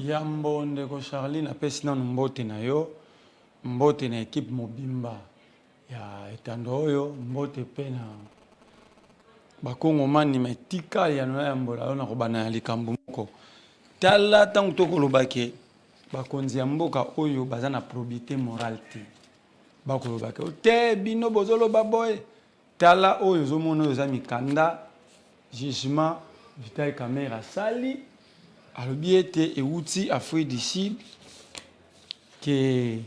Yambo ndeko Charline apesi nanu mbote na yo, mbote na équipe mobimba ya etando oyo, mbote pe na bakongo mani metika ya no yambola ona kobana ya likambo moko. Tala tangu tokolobake bakonzi ya mboka oyo baza na probité morale te. Bakolobake te bino bozolo baboy. Tala oyo zomona oyo za mikanda jugement Vital Kamerhe sali alobi ete euti Afrique du Sud que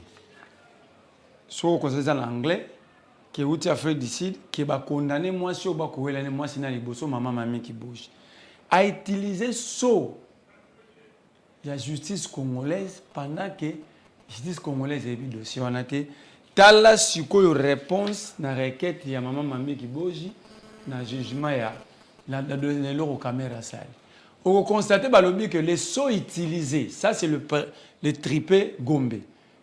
so konzeza en anglais que euti Afrique du Sud que ba condamner mwasi o ba kowelane mwasi na liboso mama mami ki bouge a utilisé la justice congolaise pendant que justice congolaise est dossier on a été tala sikoyo réponse na requête ya mama mami ki bouge na jugement ya la donner l'euro caméra sale. On constate que les sceaux utilisés, ça c'est le tripé Gombe,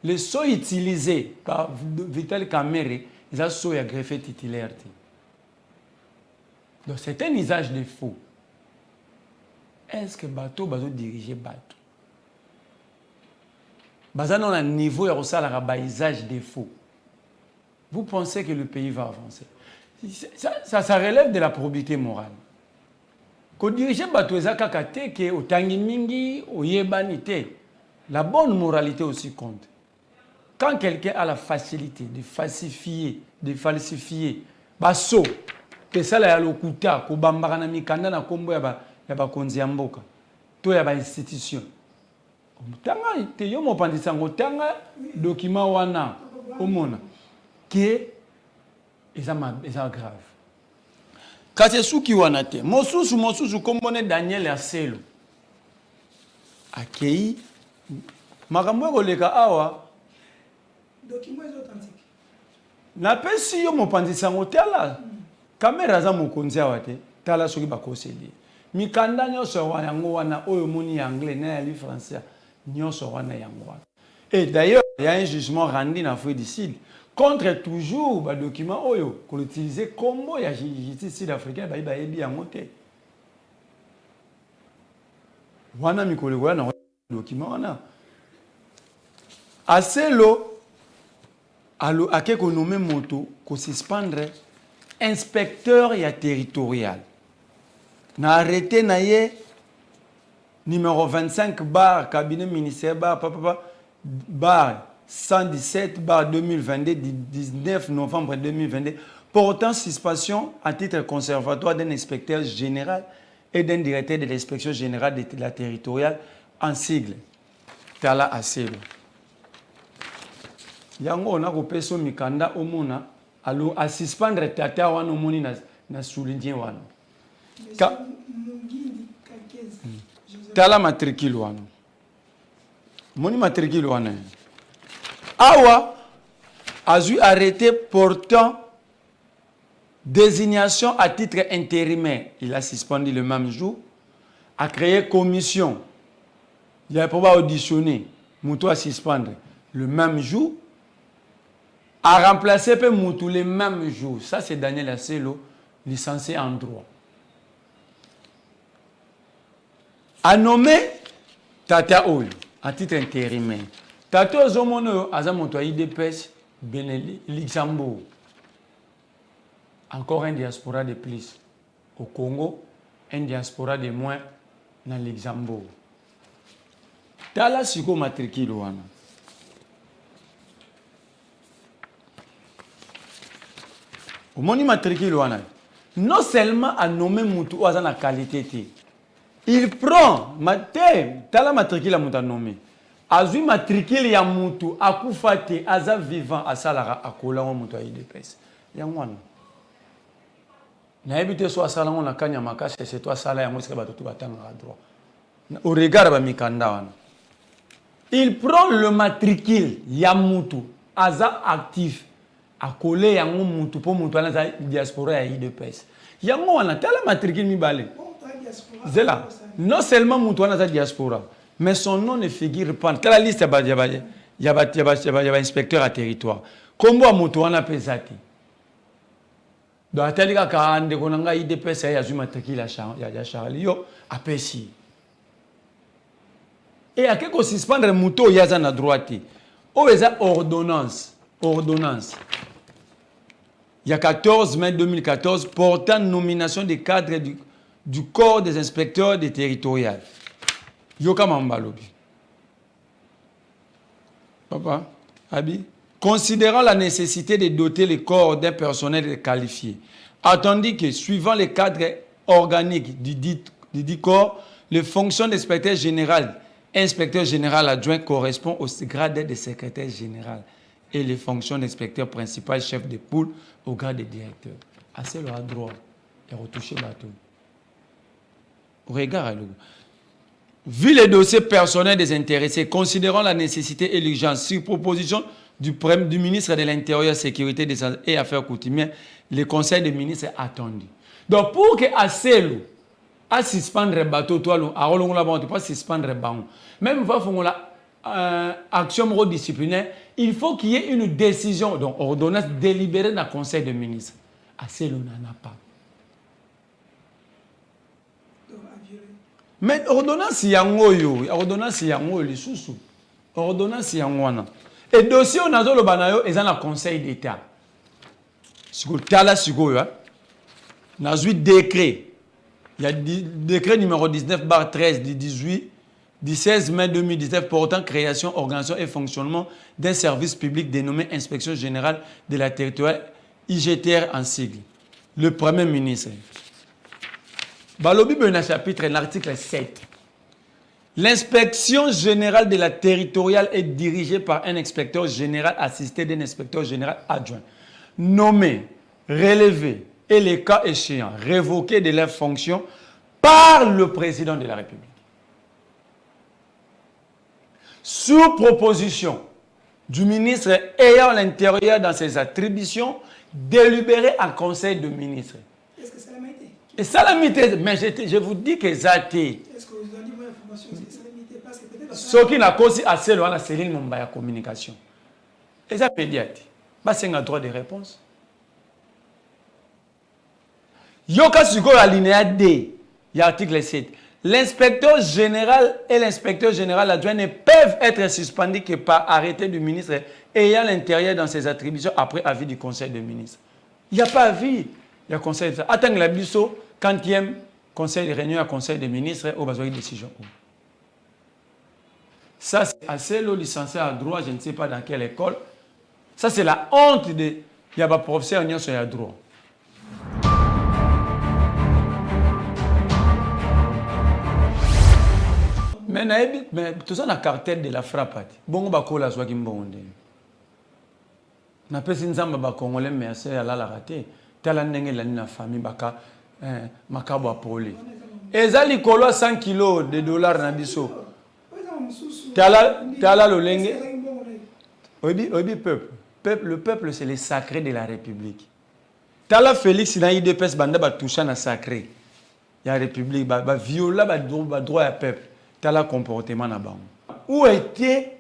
les sceaux utilisés par Vital Kamerhe, ils ont sceaux greffé titulaire. Donc c'est un usage de faux. Est-ce que bateau va diriger bateau? Bazan on a un niveau et un usage de faux. Vous pensez que le pays va avancer? Ça relève de la probité morale. Quand diriger bateau ezaka te que otangi mingi oyebanité, la bonne moralité aussi compte. Quand quelqu'un a la facilité de falsifier, baso, que ça la lokuta, ko bambara na mikanda na kombo ya ba konzi ya mboka, to ya ba institution. Tanga te yo mo pandisa ngotanga document wana omona que eza grave. Kasesuki wanate mosusu kombone Daniel Aselo akei makambo koleka awa documents authentiques na pesi yo mopandisa ngotala kamera za mokonzi awate tala soki bakoseli mikanda nyonso yango wana oyo moni anglais na ya français nyonso wana yango wana. Et d'ailleurs il y a un jugement rendu en Afrique du Sud contre toujours les documents qu'on utilise comme la justice sud-africaine ba yebi yango te. Wana mikolo wana document wana. Aselo alo akeko nommé moto ko suspendre inspecteur ya territorial. Na arrêté na ye numéro 25 bar cabinet ministère bar 117/2022 du 19 novembre 2022 portant suspension à titre conservatoire d'un inspecteur général et d'un directeur de l'inspection générale de la territoriale en sigle Tala Aselo. Yango on a kopeso mikanda omona alo a suspendre tata wana omoni na souligné wana. Tala matricule wana. Moni matricule wana. Awa a dû arrêter portant désignation à titre intérimaire. Il a suspendu le même jour, a créé commission. Il a pas auditionné, Moutou a suspendre le même jour, a remplacé Moutou le même jour. Ça c'est Daniel Aselo, licencié en droit. A nommé Tata Oyo à titre intérimaire. Tato Zomono Azamonto IDPS Luxembourg. Encore un diaspora de plus. Au Congo, un diaspora de moins dans Luxembourg. Tala siko matricule wana. Au moni matricule wana. Non seulement à nommer Moutou Azana qualité. Il prend tala matricule à Moutou nommé. Azui matricule ya mutu akufate aza vivant asalara akola wa mutu IDPS yangwana na ebite so asala ngona kanya makase c'est toi sala yango sika batutu batanga droit au regard ba mikanda wana il prend le matricule ya mutu aza actif akole yango mutu po mutu ana diaspora ya IDPS yango wana tala matricule mibale zela non seulement mutu ana diaspora mais son nom ne figure pas. Dans la liste, il y a inspecteur à territoire. Comment on a pesati? Dans la télé, quand on a IDPS, il y a Charlie, a Pessi. Et à quelque suspendre muto yaza na droite. Oh, il y a ordonnance. Ordonnance. Il y a 14 mai 2014 portant nomination des cadres du corps des inspecteurs des territoriales. Yoka Mambalobi. Papa, Abi. Considérant la nécessité de doter les corps d'un personnel qualifié, attendu que, suivant les cadres organiques du dit corps, les fonctions d'inspecteur général, inspecteur général adjoint correspondent au grade de secrétaire général et les fonctions d'inspecteur principal, chef de poule, au grade de directeur. Assez le droit et retoucher bateau. Regarde, vu les dossiers personnels des intéressés, considérant la nécessité et l'urgence sur proposition du ministre de l'Intérieur, Sécurité et Affaires coutumières, le Conseil des ministres est attendu. Donc, pour que ACELU a suspendre le bateau, pas suspendre le bateau, même action disciplinaire, il faut qu'il y ait une décision, donc ordonnance délibérée dans le Conseil des ministres. ACELU n'en a pas. Mais ordonnance yango yo, ordonnance yango lisusu. Ordonnance yango. Et dossier on a le banayo et dans le Conseil d'État. Siko tala siko yo. Na zui décret. Il y a décret numéro 19/13 du 16 mai 2019 portant création, organisation et fonctionnement d'un service public dénommé Inspection générale de la territoire IGTR en sigle. Le Premier ministre. Balobi ben chapitre l'article 7. L'inspection générale de la territoriale est dirigée par un inspecteur général assisté d'un inspecteur général adjoint, nommé, relevé et les cas échéants, révoqués de leurs fonctions par le président de la République. Sous proposition du ministre ayant l'intérieur dans ses attributions, délibéré en conseil de ministres. Est-ce que ça l'a été? Et ça l'a mis, mais je vous dis que ça a été. Est-ce que vous avez dit mon information? Est-ce que ça l'a été? Parce que peut-être. Ce qui n'a causé assez loin la Céline Mombaya communication. Et ça peut dire, c'est un droit de réponse. Yoka Sugo alinéa D, il y a article 7. L'inspecteur général et l'inspecteur général adjoint ne peuvent être suspendus que par arrêté du ministre ayant l'intérieur dans ses attributions après avis du conseil des ministres. Il n'y a pas avis. Il y a conseil de attends la biso, quand il y a conseil de réunion à conseil des ministres, au besoin de décision. Ça, c'est assez le licencié à droit, je ne sais pas dans quelle école. Ça, c'est la honte de. Il y a un professeur qui a droit. Mais tout ça, la cartel de la frappe. Bon, on va soit qui m'bonde. Na pesi nzamba ba congolais merci à la raté. Tala ndenge la na famille baka makabo apoli. Ezali kolo 100 kilos de dollars na biso. Tala lo lenge. Obi peuple. Le peuple c'est le sacré de la République. Tala Félix na IDPS banda ba toucha na sacré. Ya République ba viola ba droit à peuple. Tala comportement na bango. Où était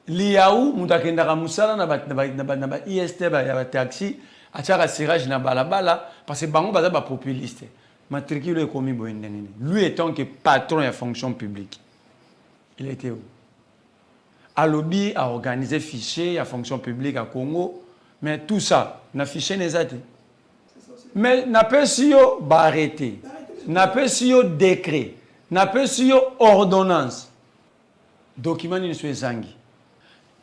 Liaou mutakenda musala na IST ba taxi achaka sirage na balabala parce que bango baza ba populiste. Matricule est commis boyendene. Lui étant que patron de la fonction publique. Il était où? À lobby a organisé fichier à fonction publique à Congo, mais tout ça na fichier les a. Mais n'a pas si yo ba arrêté. N'a pas si yo décret. N'a pas si yo ordonnance. Document ni soit zangi.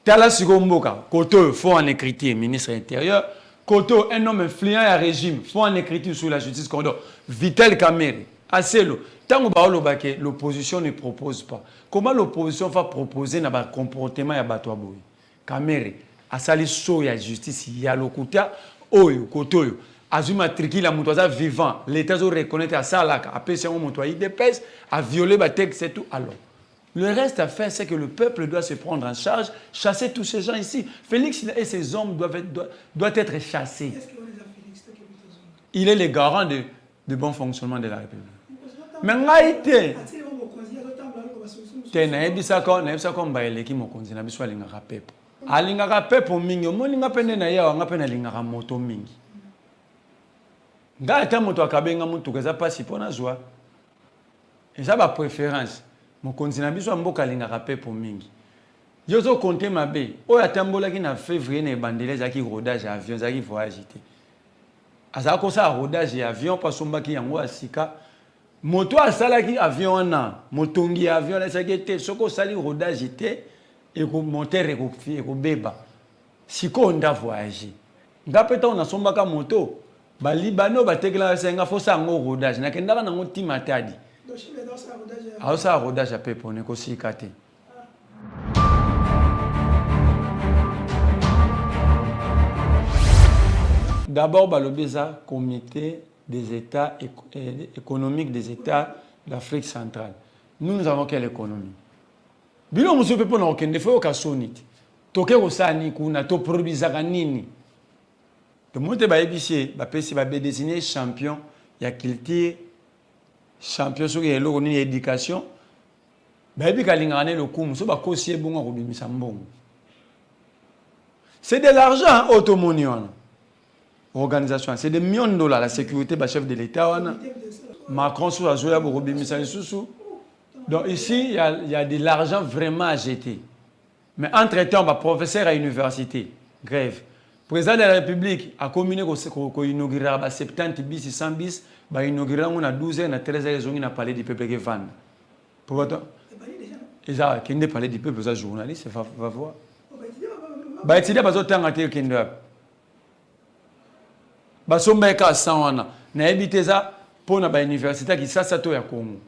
Tala Sigomboka, Koto, faut en écriture, ministre intérieur. Koto, un homme influent à régime, faut en écriture sur la justice condor. Vitel Kamere, Aselo. Tant que l'opposition ne propose pas. Comment l'opposition va proposer un comportement à Batouaboui? Kamere, Asali so ya justice, il y a l'okuta, Oyo, Koto, Azuma Triki, la moutouaza vivant, l'État doit reconnaître à ça, à PC, on moutouaille des pèses, à violer le texte, c'est tout. Alors. Le reste à faire, c'est que le peuple doit se prendre en charge, chasser tous ces gens ici. Félix et ses hommes doivent être chassés. Est-ce qu'on les a Félix? Il est le garant de bon fonctionnement de la République. Mais ngaïté. Te naebisa ko mbaeleki mokonzi na biso alingaka pepo. Alingaka pepo mingi, omoninga pene na yawa nga pene alingaka moto mingi. Nga ata moto akabenga mutu keza pasi pona zwa. Eza ba préférence. mokonzi na biso mboka alingaka pe pour mingi. Yo zo compter mabe. Oyo atambolaki na février na ebandele ezaki rodage ya avion, ezaki voyage te. Azaka kosala rodage ya avion pasombaki yango asika. Moto asalaki avion wana, motongi ya avion esaki te, soko osali rodage te, eko moteur ekobeba. Siko nda voyage. Nga peta on asombaka moto, ba Libano batekela senga fosa ngo rodage. Nakendaka nango tima tadi. Donc je vais dans ça rodage. Ah ça rodage à pepo ne ko sika te. D'abord, balobeza comité des États économiques des États d'Afrique centrale. Nous avons quelle économie? Bilo muso pepo na okende fo ka sonite. Toke ko sani kuna to produisaka nini? To monte ba ebisie ba pesi ba désigner champion ya culture, champion sur yelo ni éducation. Ba ebi kalingane le kumu so ba kosie bongo ko bimisa mbongo. C'est de l'argent automonion. Organisation, c'est des millions de dollars la sécurité bah chef de l'État. Macron sur la joie pour Robimisa sous. Donc ici il y a de l'argent vraiment à jeter. Mais entre-temps, bah professeur à l'université, grève. Président de la République a communiqué qu'on inaugurera 70 bis et 100 bis, bah inaugurera on a 12 ans, on a 13 ans, on a parlé du peuple qui vend. Pour votre et ça, qui ne parle du peuple, ça journaliste, va voir. Bah étudier parce que tant à terre qui ne basombeka sawana na ebiteza pour na ba université qui ça to ya Congo.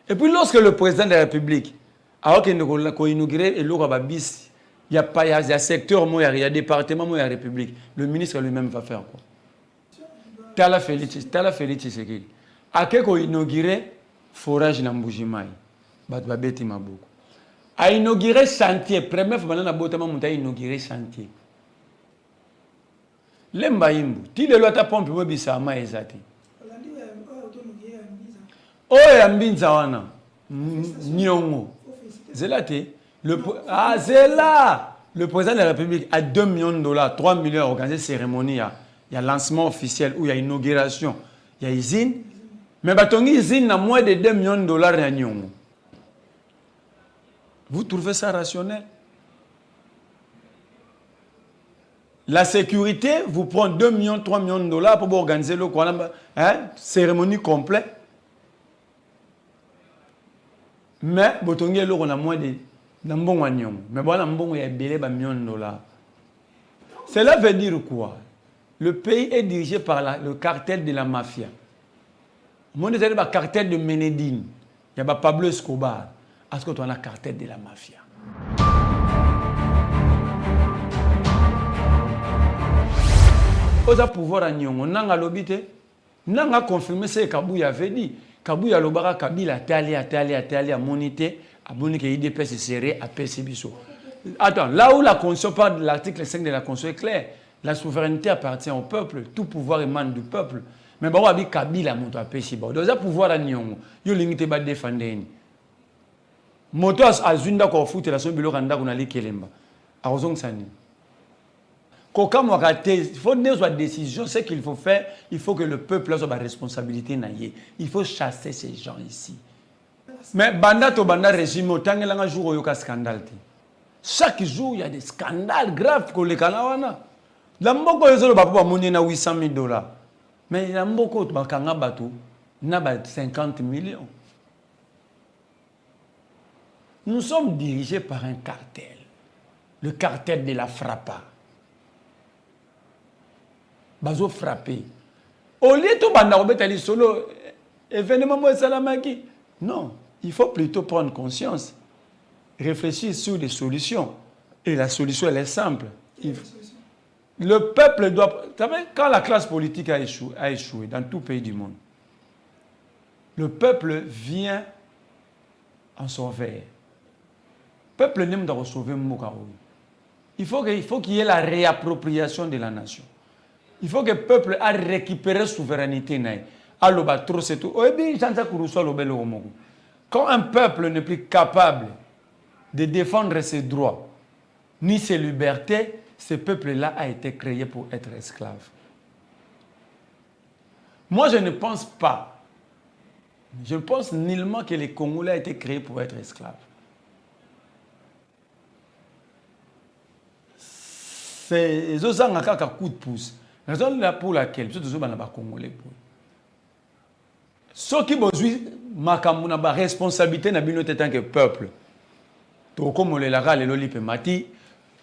Et puis lorsque le président de la République a inauguré et l'eau bis il y a pas il y a secteur moi il y a département moi il y a République, le ministre lui-même va faire quoi? Tala Félix c'est qui a ko inauguré forage na Mbujimai ba beti maboko a inauguré chantier première fois na botama muta inauguré chantier. Lemba imbu ti lelo ata pompe mo bisama ezati oya mbinza wana nyongo zelate zela le président de la République a 2 millions de dollars 3 millions à organiser cérémonie il y a lancement officiel ou il y a inauguration il y a usine mais batongi usine na moins de 2 millions de dollars na nyongo. Vous trouvez ça rationnel? La sécurité vous prend 2 millions, 3 millions de dollars pour organiser le cérémonie complète. Mais, on a moins de mbongo nyom. Mais bon, mbongo ya belé ba millions de dollars. Cela veut dire quoi? Le pays est dirigé par le cartel de la mafia. Moi, nous avons le cartel de Ménédine. Il y a Pablo Escobar. Est-ce que tu as le cartel de la mafia? Oza pouvoir à Nyongo, nanga lobité, nanga confirmé ce que Kabouya avait dit. Kabouya lobara Kabila tali à monité, à monité IDP c'est serré à PCBISO. Attends, là où la Constitution parle de l'article 5 de la Constitution est clair, la souveraineté appartient au peuple, tout pouvoir émane du peuple. Mais bon, on Kabila monte à PCBISO. Oza pouvoir à Nyongo, yo limité ba défendre. Moto azunda ko foot la son bilo kanda kuna likelemba. Arozong sani. Il faut des décisions, ce qu'il faut faire, il faut que le peuple ait sa responsabilité. Il faut chasser ces gens ici. Mais banda to banda régime, autant qu'il y a un jour où il y a un scandale. Chaque jour, il y a des scandales graves pour les Kanawana. La mboko yozolo bapa moni na 800 000 dollars. Mais la mboko to bakanga batu na 50 millions. Nous sommes dirigés par un cartel. Le cartel de la frappa. Bazo frappé. Au lieu de banda solo événement mo salamaki. Non, il faut plutôt prendre conscience, réfléchir sur des solutions. Et la solution elle est simple. Le peuple doit. Vous savez, quand la classe politique a échoué dans tout pays du monde, le peuple vient en sauver. Le peuple n'aime pas sauver Mokaoui. Il faut qu'il y ait la réappropriation de la nation. Il faut que le peuple ait récupéré la souveraineté. Quand un peuple n'est plus capable de défendre ses droits ni ses libertés, ce peuple-là a été créé pour être esclave. Moi, je ne pense pas Je pense nullement que les Congolais ont été créés pour être esclaves. C'est un coup de pouce. Raison pour laquelle, nous sommes les Congolais. Ceux qui ont la responsabilité en tant que peuple, comme les Lara, les Lolipe Mati,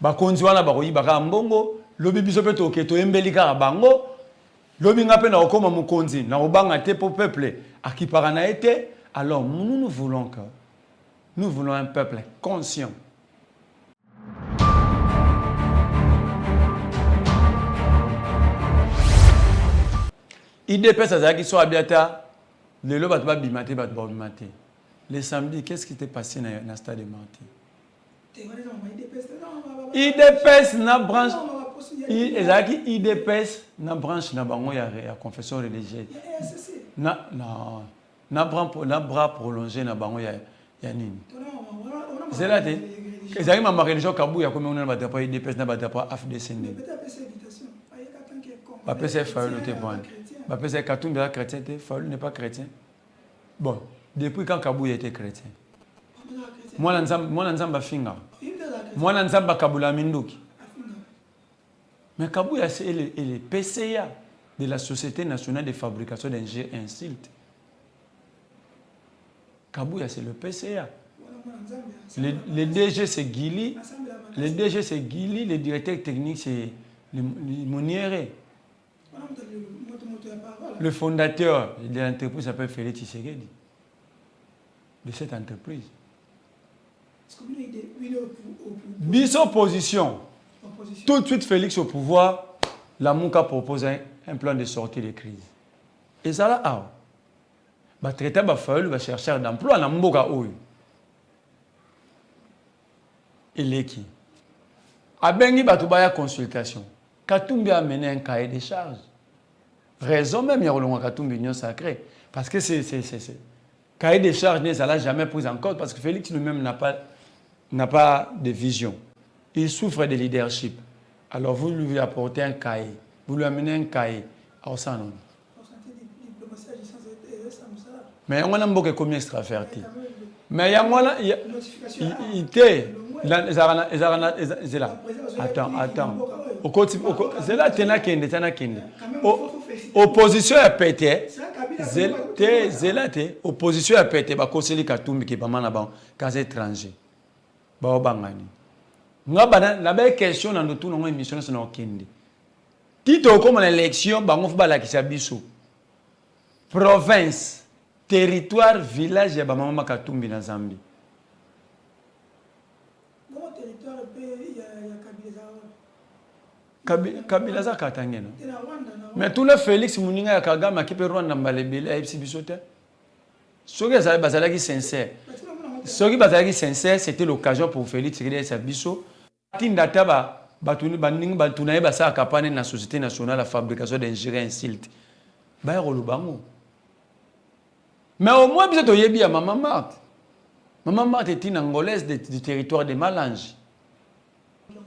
Bakonziwana, Baroyi, Bakambongo, Lobi Bisope Toke, Toembelika, Bango, Lobi Ngape na Okoma Mukonzi, na Obanga te pour peuple, à qui parana été, alors nous voulons un peuple conscient. IDPS Azaki soit habitat, le loba va bimaté, va bimaté. Le samedi, qu'est-ce qui s'est passé dans le stade de Marty? IDPS na branche. IDPS na branche na bango ya confession religieuse. Na bras prolongé na bango ya nini. C'est là te. Ezali ma religion kabu ya comme on na pas IDPS na pas AFDC. Ba pese faulu te point. Ba pese Katumbi est chrétien te, faulu n'est pas chrétien. Bon, depuis quand Kabou était chrétien? Moi Nzamba finga. Moi Nzamba Kabula Minduki. Mais Kabou est le PCA de la Société nationale de fabrication d'engrais insultes. Kabou c'est le PCA. Le DG c'est Guili. Le DG c'est Guili, le directeur technique c'est Moniere. Le fondateur de l'entreprise s'appelle Félix Tshisekedi. De cette entreprise. Bis opposition. Tout de suite, Félix au pouvoir, la Mouka propose un plan de sortie de crise. Et ça là, le traité va chercher d'emploi dans Mboka Oyo. Il est qui? Abengi Batubaya consultation. Katumbi a mené un cahier de charges. Raison même, il y a un Katumbi Union sacrée. Parce que c'est cahier de charges n'est jamais pris en compte parce que Félix lui-même n'a pas de vision. Il souffre de leadership. Alors vous lui apportez un cahier. Vous lui amenez un cahier. Mais on a beaucoup combien extraverti. Mais il y a moi là, il était là. Attends. C'est là Kende. Opposition a pété. Opposition a pété. Ba conseiller Katumbi qui est pas mal là-bas, cas étranger. Ba obangani. La belle question dans tout nos émissions c'est non Kende. Tito comme l'élection, ba ngofu ba la kisabiso. Province, territoire, village ya ba mama Katumbi na Zambie. Kabila za katangena. Mais tout le Félix Mouninga ya Kagame qui peut Rwanda mbalebele a bisote. Soki ça bazalaki sincère. Soki bazalaki sincère, c'était l'occasion pour Félix de sa biso. Tindata batuni baninga batunaye basa kapane na Société nationale de fabrication d'engrais insultes. Ba yolo bango. Mais au moins biso to yebi ya Maman Marthe. Maman Marthe est une angolaise du territoire de Malange.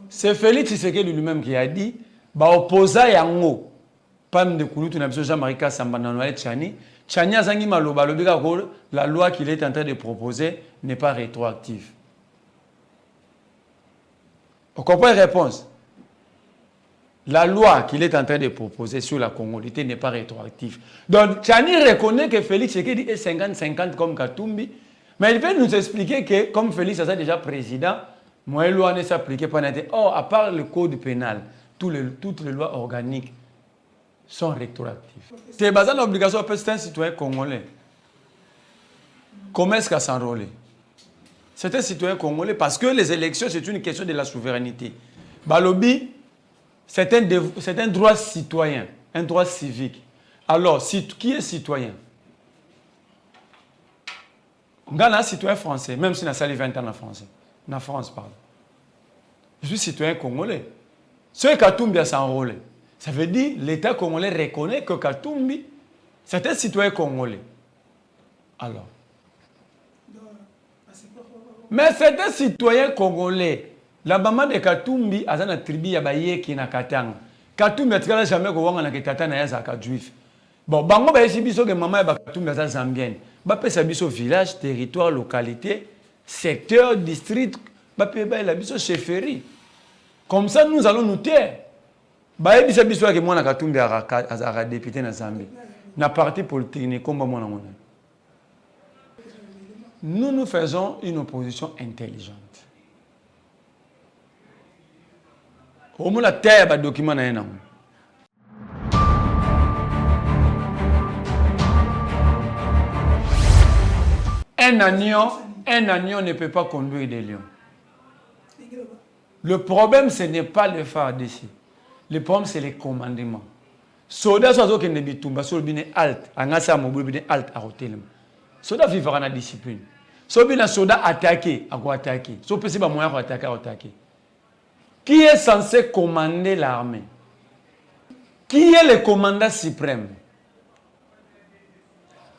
C'est Félix Tshisekedi lui-même qui a dit bah opposa yango pam de kulutu na biso Jean-Marie Kasamba na Noël Tchani azangi maloba lobika ko la loi qu'il est en train de proposer n'est pas rétroactive. On comprend la réponse. La loi qu'il est en train de proposer sur la congolité n'est pas rétroactive. Donc Tchani reconnaît que Félix Tshisekedi est 50-50 comme Katumbi, mais il veut nous expliquer que comme Félix est déjà président, moi, la loi ne s'applique pas. Or, à part le code pénal, toutes les lois organiques sont rétroactives. C'est basé sur l'obligation de un citoyen congolais. Comment est-ce qu'il s'enrôle? C'est un citoyen congolais parce que les élections, c'est une question de la souveraineté. Balobi, c'est un droit citoyen, un droit civique. Alors, qui est citoyen? On a un citoyen français, même si on a sali 20 ans en français. En France, pardon. Je suis citoyen congolais. Ce Katumbi a s'enrôlé. Ça veut dire que l'État congolais reconnaît que Katumbi, c'est un citoyen congolais. Alors. Mais c'est un citoyen congolais. La maman de Katumbi a une tribu qui na Katanga. Katumbi n'a jamais gouverné na Katanga na Yazaka juif. Bon, bango ba yesibiso que maman ba Katumbi a zambienne. bapesa biso village, territoire, localité, secteur, district, bapesa la biso chefferie. Comme ça, nous allons nous taire. Bayebisa biso ke mwana Katumbi azara député na Zambie. Na parti politique ni komba mwana mwana. Nous faisons une opposition intelligente. Au moins la terre ba document na yena. Un agneau ne peut pas conduire des lions. Le problème, ce n'est pas le phare d'ici. Le problème, c'est les commandements. Soda soit qui ne bitumba, soit bien halt, angasa mobile bien halt à hôtel. Soda vivra dans la discipline. Soit bien soda attaqué, à quoi attaquer. Soit possible à moyen pour attaquer. Qui est censé commander l'armée? Qui est le commandant suprême?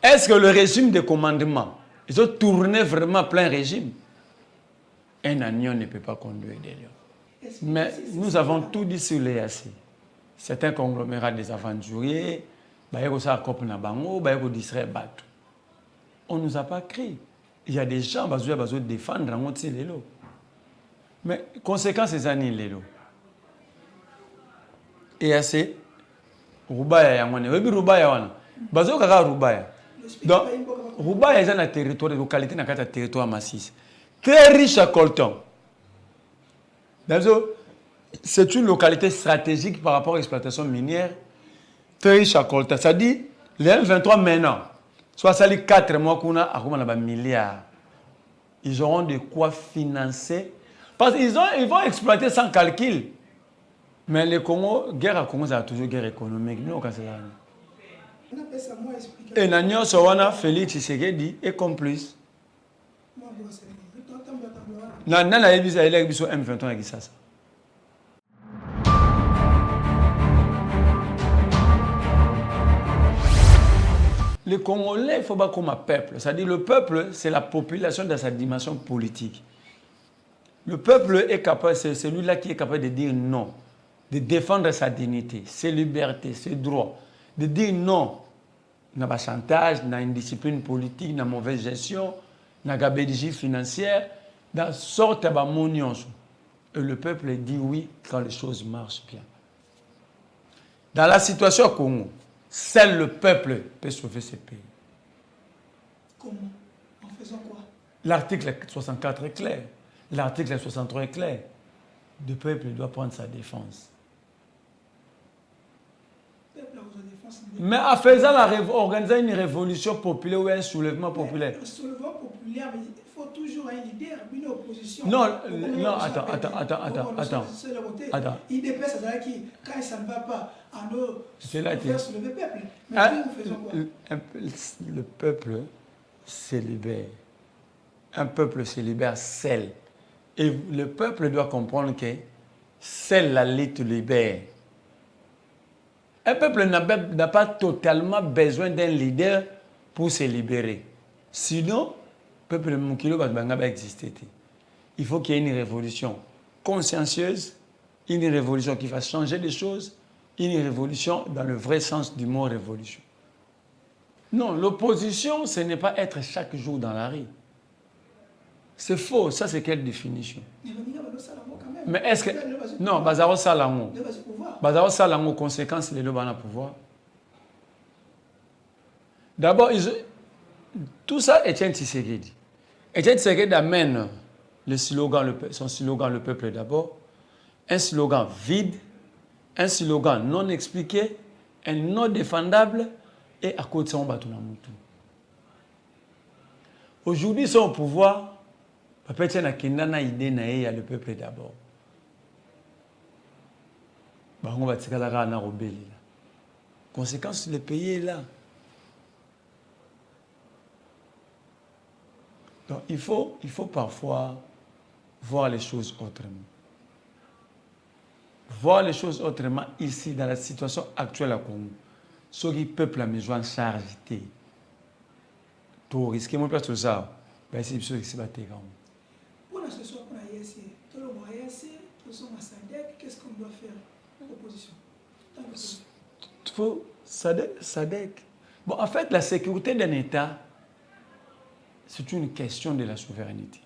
Est-ce que le régime de commandement, ils ont tourné vraiment plein régime? Un agneau ne peut pas conduire des lions. Mais nous avons tout dit sur les AC. C'est un conglomérat des aventuriers. On ne nous a pas crié. Il y a des gens qui ont besoin de défendre. Mais conséquence, c'est ça, Lelo. Et assez. Rubaya Yamane. Rubaya Wana. Bazo Kaka Rubaya. Donc, Rubaya est un territoire de localité, dans un territoire massif. Très riche à coltan. C'est une localité stratégique par rapport à l'exploitation minière. Très riche à coltan. Ça dit, les M23 maintenant, soit ça les 4 mois qu'on a, à milliards. Ils auront de quoi financer. Parce qu'ils vont exploiter sans calcul. Mais le Congo, guerre à Congo, ça a toujours guerre économique. Nous, quand c'est là. Et Nagnon Sowana, Félix Tshisekedi est complice. Nana Ebisa, il a besoin M23 avec ça. Le Congolais, il ne faut pas comme un peuple. C'est-à-dire le peuple, c'est la population dans sa dimension politique. Le peuple est capable, c'est celui-là qui est capable de dire non, de défendre sa dignité, ses libertés, ses droits, de dire non. Il n'y a pas de chantage, il y a une discipline politique, il y a une mauvaise gestion, il y a une gabédigie financière, dans sorte de monions. Et le peuple dit oui quand les choses marchent bien. Dans la situation au Congo, seul le peuple peut sauver ce pays. Comment? En faisant quoi? L'article 64 est clair. L'article 63 est clair. Le peuple doit prendre sa défense. Mais en faisant organiser une révolution populaire ou un soulèvement populaire. Le soulèvement populaire, il faut toujours un leader, une opposition. Non, attends. Il dépasse à qui, quand ça ne va pas, à nous faire soulever le peuple. Mais nous faisons quoi? Le peuple se libère. Un peuple se libère seul. Et le peuple doit comprendre que seule la lutte libère. Un peuple n'a pas totalement besoin d'un leader pour se libérer. Sinon, le peuple Moukilo va exister. Il faut qu'il y ait une révolution consciencieuse, une révolution qui va changer les choses, une révolution dans le vrai sens du mot révolution. Non, l'opposition, ce n'est pas être chaque jour dans la rue. C'est faux, ça c'est quelle définition? Mais est-ce que... Non, Bazaro Salango. Bazaro Salango, conséquence, les lobes en pouvoir. D'abord, tout ça, Etienne Tshisekedi. Etienne Tshisekedi amène son slogan, le peuple d'abord, un slogan vide, un slogan non expliqué, un non défendable, et à côté de ça, on bat tout le monde. Aujourd'hui, ils sont au pouvoir. Peut-être qu'il y a une idée à le peuple d'abord. On va tirer la rana rebelle. Conséquence, le pays est là. Donc il faut parfois voir les choses autrement. Voir les choses autrement ici, dans la situation actuelle à Congo. Ce qui peuple a besoin de charge. Tout risquer mon place tout ça. C'est ce qui se bat. Pour la situation pour la ISC, tout le monde ISC, tout le monde SADC, qu'est-ce qu'on doit faire? L'opposition. Il faut SADC. Bon, en fait, la sécurité d'un État, c'est une question de la souveraineté.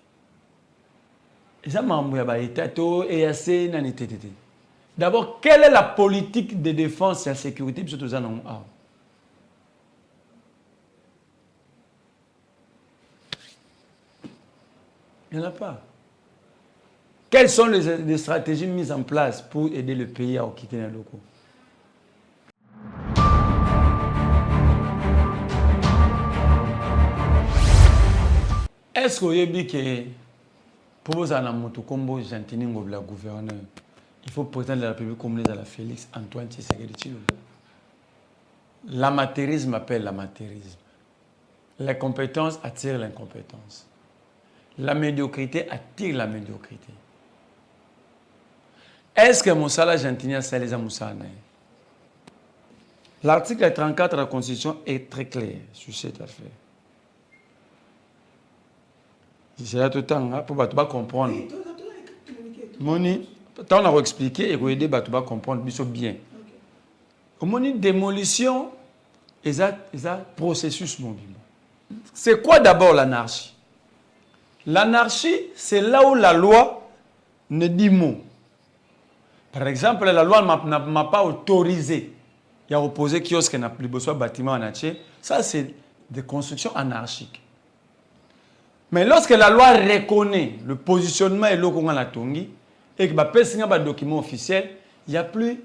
Et ça m'a dit, d'abord, quelle est la politique de défense et de sécurité? Il n'y en a pas. Quelles sont les stratégies mises en place pour aider le pays à quitter les locaux? Est-ce que vous avez dit que pour vous avoir un combo Jantini Ngobila gouverneur, il faut président de la République comme les à la Félix Antoine Tshisekedi Tshilombo? L'amateurisme appelle l'amateurisme. La compétence attire l'incompétence. La médiocrité attire la médiocrité. Est-ce que Moussala Gentini c'est les Moussane? L'article 34 de la Constitution est très clair sur cette affaire. C'est là tout le temps pour comprendre. Moni, tant on a expliqué et vous aider à comprendre bien. Au moment démolition, il y a un processus mobile. C'est quoi d'abord l'anarchie? L'anarchie, c'est là où la loi ne dit mot. Par exemple, la loi ne m'a pas autorisé. Il y a opposé kiosque n'a plus besoin de bâtiment en entier. Ça, c'est des constructions anarchiques. Mais lorsque la loi reconnaît le positionnement et l'eau qu'on a tongi et que un document officiel, il n'y a plus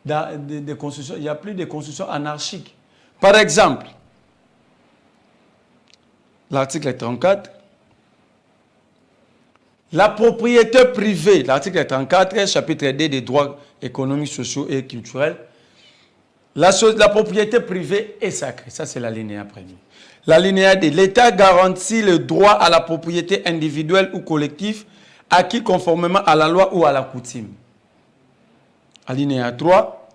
de constructions, il y a plus de constructions anarchiques. Par exemple, l'article 34, la propriété privée, l'article 34, chapitre D des droits économiques, sociaux et culturels, la propriété privée est sacrée. Ça, c'est l'alinéa premier. L'alinéa D, l'État garantit le droit à la propriété individuelle ou collective acquis conformément à la loi ou à la coutume. Alinéa 3,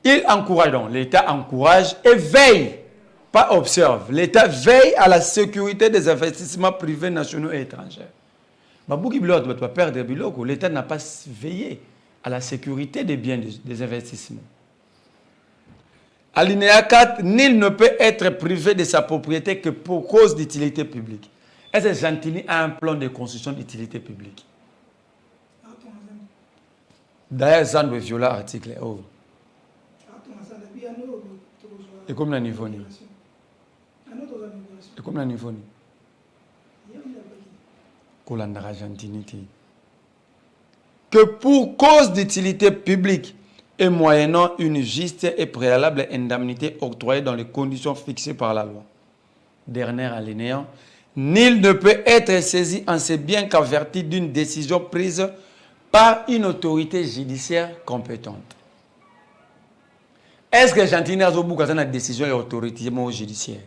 il encourage donc, l'État encourage et veille, pas observe, l'État veille à la sécurité des investissements privés nationaux et étrangers. L'État n'a pas veillé à la sécurité des biens des investissements. Alinéa 4, nul ne peut être privé de sa propriété que pour cause d'utilité publique. Est-ce que Gentini a un plan de construction d'utilité publique? D'ailleurs, ça doit violer l'article. Oh. Et comme la niveau ni? Et comme la niveau ni? Que pour cause d'utilité publique et moyennant une juste et préalable indemnité octroyée dans les conditions fixées par la loi. Dernier alinéa, nul ne peut être saisi en ses biens qu'averti d'une décision prise par une autorité judiciaire compétente. Est-ce que Gentini a une décision et autorité judiciaire?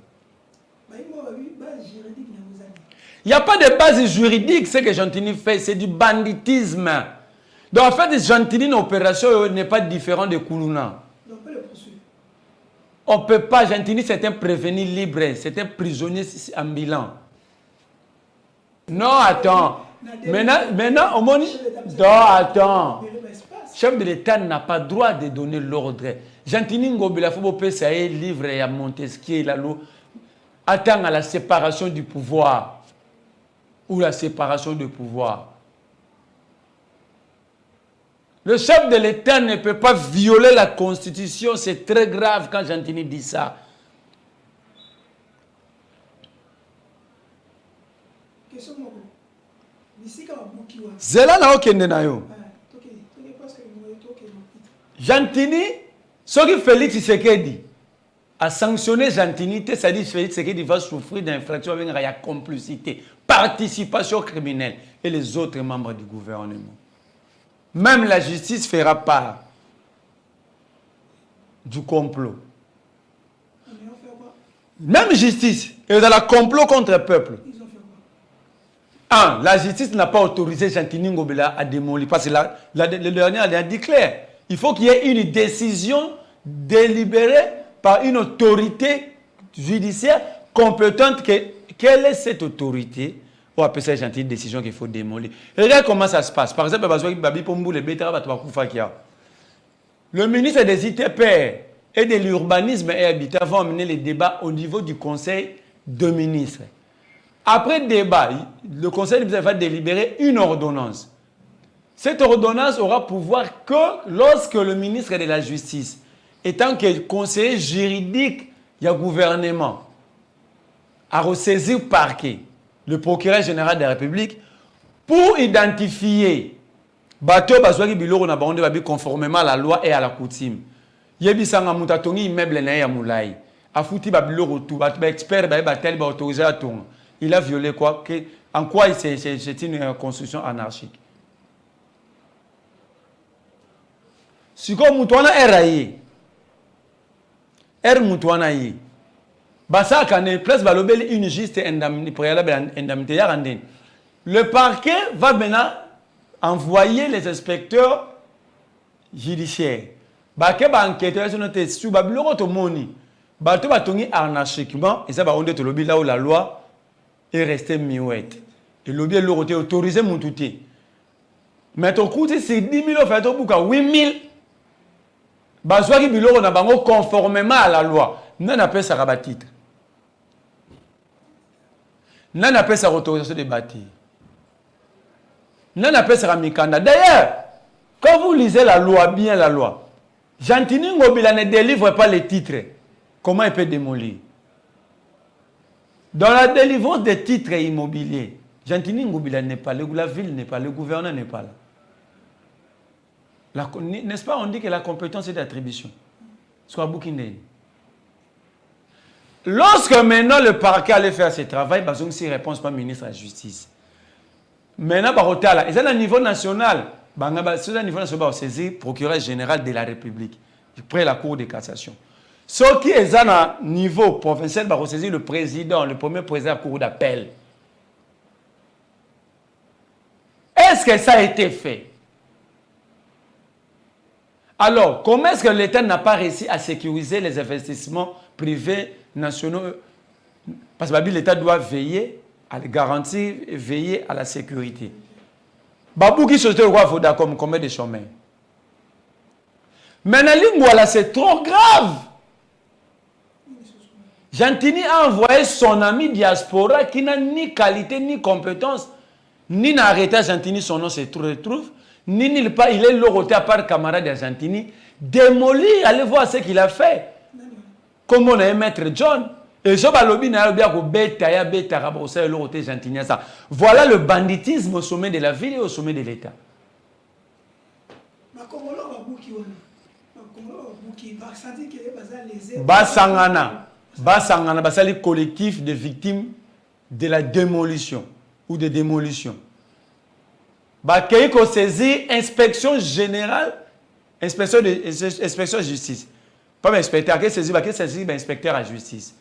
Il n'y a pas de base juridique, ce que Gentini fait, c'est du banditisme. Donc en fait, Gentini, une opération n'est pas différente de Koulouna. On ne peut pas, Gentini, c'est un prévenu libre, c'est un prisonnier ambulant. Non, attends. Maintenant, au moment non, attends. Chef de l'État n'a pas droit de donner l'ordre. Gentini Ngobila faut ça est livre à Montesquieu, la loi. Attends à la séparation du pouvoir. Ou la séparation du pouvoir. Le chef de l'État ne peut pas violer la Constitution. C'est très grave quand Gentini dit ça. Zela na okende na yo. Gentini, ce que Félix Tshisekedi a sanctionné Gentini, c'est-à-dire que Félix Tshisekedi va souffrir d'infraction avec une complicité, participation criminelle et les autres membres du gouvernement. Même la justice fera part du complot. Même justice, et dans le complot contre le peuple. La justice n'a pas autorisé Gentini Ngobila à démolir. Parce que le dernier a dit clair. Il faut qu'il y ait une décision délibérée par une autorité judiciaire compétente. Quelle est cette autorité? On appelle ça Gentini décision qu'il faut démolir. Regarde comment ça se passe. Par exemple, le ministre des ITP et de l'urbanisme et habitat vont amener les débats au niveau du conseil de ministres. Après débat, le Conseil va délibérer une ordonnance. Cette ordonnance aura pouvoir que lorsque le ministre de la Justice, étant que conseiller juridique du gouvernement, a ressaisi le parquet, le procureur général de la République, pour identifier bateau bazwaki biloko na bango babi conformément à la loi et à la coutume. Yebisanga mutatongi immeuble na ya mulai. Afuti ba biloko tout, ba expert ba batel ba autorisé à ton. Il a violé quoi? En quoi c'est une construction anarchique? Si comme mutwana eraye. Mutwana yi. Basa kane place balobeli une juste indemnité préalable indemnité ya randen. Le parquet va maintenant envoyer les inspecteurs judiciaires. Baké ba enquêteur sur notre sous babiloko to moni. Bato batongi anarchiquement et ça ba onde to lobi là où la loi est restée miouette. Et lobby l'autre été autorisé moutouté. Mais ton coût c'est 10 000 fait au bouka 8 000. Bazwa ki biloko na bango conformément à la loi. Non appelle ça rabat titre. Non appelle ça autorisation de bâtir. Non appelle ça mikanda. D'ailleurs, quand vous lisez la loi, bien la loi, Jantini Ngobila ne délivre pas les titres. Comment il peut démolir? Dans la délivrance des titres immobiliers, Jantini Ngobila n'est pas là, la ville n'est pas là, le gouverneur n'est pas là. N'est-ce pas, on dit que la compétence est d'attribution. Soit Boukindé. Lorsque maintenant le parquet allait faire ce travail, il n'y a réponse pas ministre de la Justice. Maintenant, et c'est à niveau national. C'est à niveau national, c'est procureur général de la République, près la Cour de cassation. Ce qui est à niveau provincial, c'est le président, le premier président de la Cour d'appel. Est-ce que ça a été fait? Alors, comment est-ce que l'État n'a pas réussi à sécuriser les investissements privés nationaux? Parce que l'État doit veiller à les garantir et veiller à la sécurité. Babou qui société roi Vodacom, combien de chômeurs? Maintenant, voilà, c'est trop grave. Jantini a envoyé son ami diaspora qui n'a ni qualité ni compétence, ni n'a arrêté Jantini, son nom se retrouve, ni il est loroté à part camarade d'Argentini, démoli, allez voir ce qu'il a fait. Comme on a maître John. Et ce balobi n'a bien voilà le banditisme au sommet de la ville et au sommet de l'État. Basangana, basali collectif de victimes de la démolition ou de démolition. Bakeiko saisi inspection générale, inspection de justice. Pas inspecteur, qui saisi, qui saisi inspecteur à justice.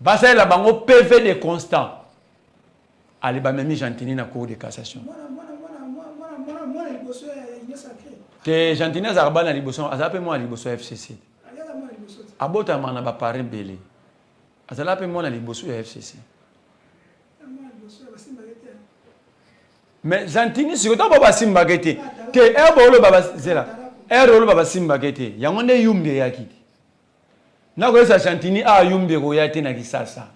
Basali la bango PV de constat. Allez, bah même Jantini na cour de cassation. Que Jantini Zarba na liboson, azape moi liboson FCC. Abota mana ba paré belé. Azalape moi na liboson FCC. Mais Jantini si kota baba simba kete. Que erbolo baba zela. Erbolo baba simba kete. Yangonde yumbe yakiti. Na ko sa Jantini a yumbe royate na kisasa.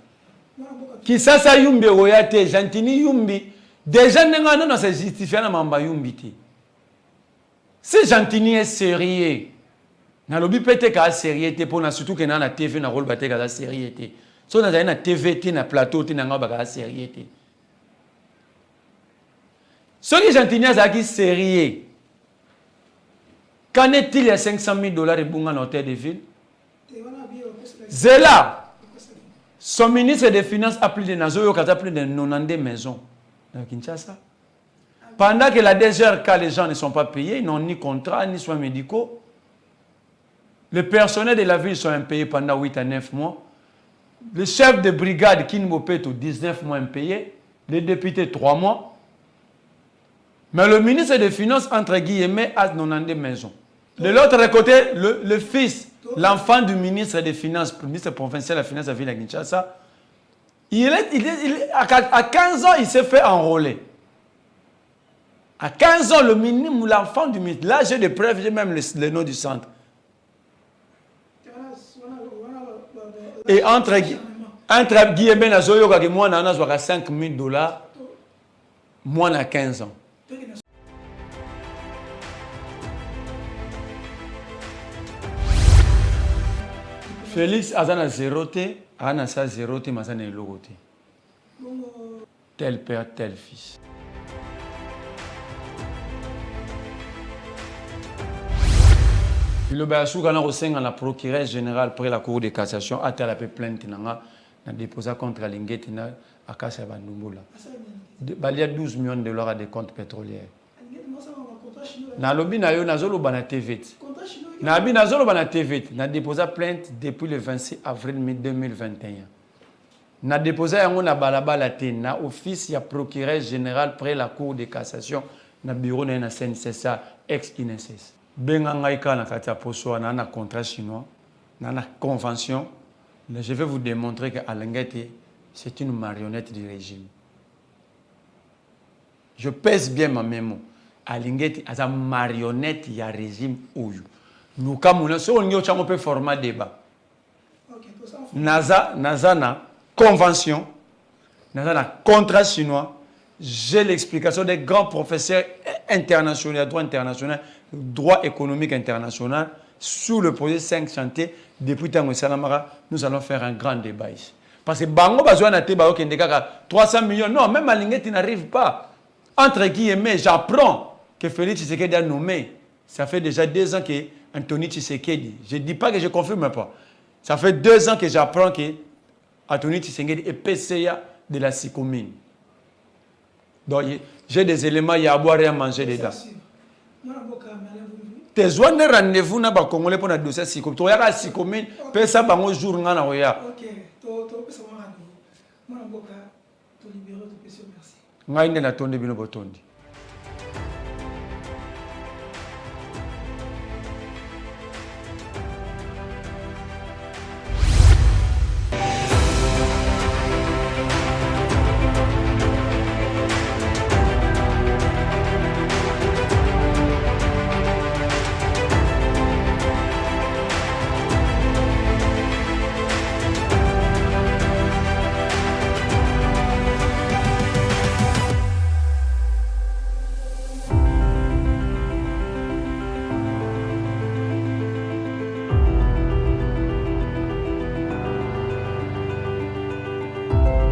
Kisasa yumbe royate Jantini yumbi. Déjà nenga non se justifier na mamba yumbi ti. Si Jantini est sérieux, na lobi pete ka sérieux te pona surtout que na TV na rôle baté ka sérieux te. So na na TV te na plateau te na ngaba ka sérieux te. Ce qui Jantini azaki sérieux. Qu'en est-il les 500 000 $ de bunga dans l'hôtel de ville? Zela, son ministre des Finances a plus de nazo, il a plus de 90 maisons dans Kinshasa. Pendant que la DGRK, les gens ne sont pas payés, ils n'ont ni contrat, ni soins médicaux. Les personnels de la ville sont impayés pendant 8 à 9 mois. Le chef de brigade, Kinmopeto, 19 mois impayés. Les députés, 3 mois. Mais le ministre des Finances, entre guillemets, a 90 maisons. De l'autre côté, le fils, l'enfant du ministre des Finances, le ministre provincial de la Finance de la ville de Kinshasa, à 15 ans, il s'est fait enrôler. À 15 ans, le minimum, l'enfant du ministre, là j'ai des preuves, j'ai même le nom du centre. Et entre guillemets, Entre Guillemets et Nazoyo, moi, on a 5 000 $, moi, on a 15 ans. Félix Azana 0 T, Azana 0 T, Mazana est logo T. Tel père, tel fils. Le Bayasou, quand on a la procureure générale pour la Cour de cassation, a la plainte, a déposé contre la Linguette à Kassa Bandoumoula. Il y a 12 millions de $ à des comptes pétroliers. Na lobi na yo nazolo bana TV. Na bi nazolo bana TV. Na déposé plainte depuis le 26 avril 2021. Na déposé yango na balabala te na office ya procureur général près la Cour de cassation na bureau na CNCSA ex INSS. Benga ngai kana kati poso na na contrat chinois na na convention. Je vais vous démontrer que Alingete c'est une marionnette du régime. Je pèse bien ma mémo. Alingeti as une marionnette du régime oyo. Nous comme so on y peut format débat. Naza na convention, naza na contrat chinois. J'ai l'explication des grands professeurs internationaux, droit international, droit économique international sous le projet 5 chantiers depuis Tango Salamara, nous allons faire un grand débat ici. Parce que Bango Bazoua na te ba 300 millions. Non, même Alingeti n'arrive pas. Entre guillemets, j'apprends que Félix Tshisekedi a nommé. Ça fait déjà 2 ans que Anthony Tshisekedi. Je ne dis pas que je ne confirme pas. Ça fait 2 ans que j'apprends que Anthony Tshisekedi est PCA de la Sikomine. Donc, j'ai des éléments, il y a à boire et à manger dedans. Tes zones de rendez-vous na ba Congolais pour le dossier Sikomine. Tu regardes la Sikomine, peut ça bango jour ngana roya. Ok, to pesa mwana. Mwana mboka to libérer to pesa merci. Ngai ndena tonde bino botondi.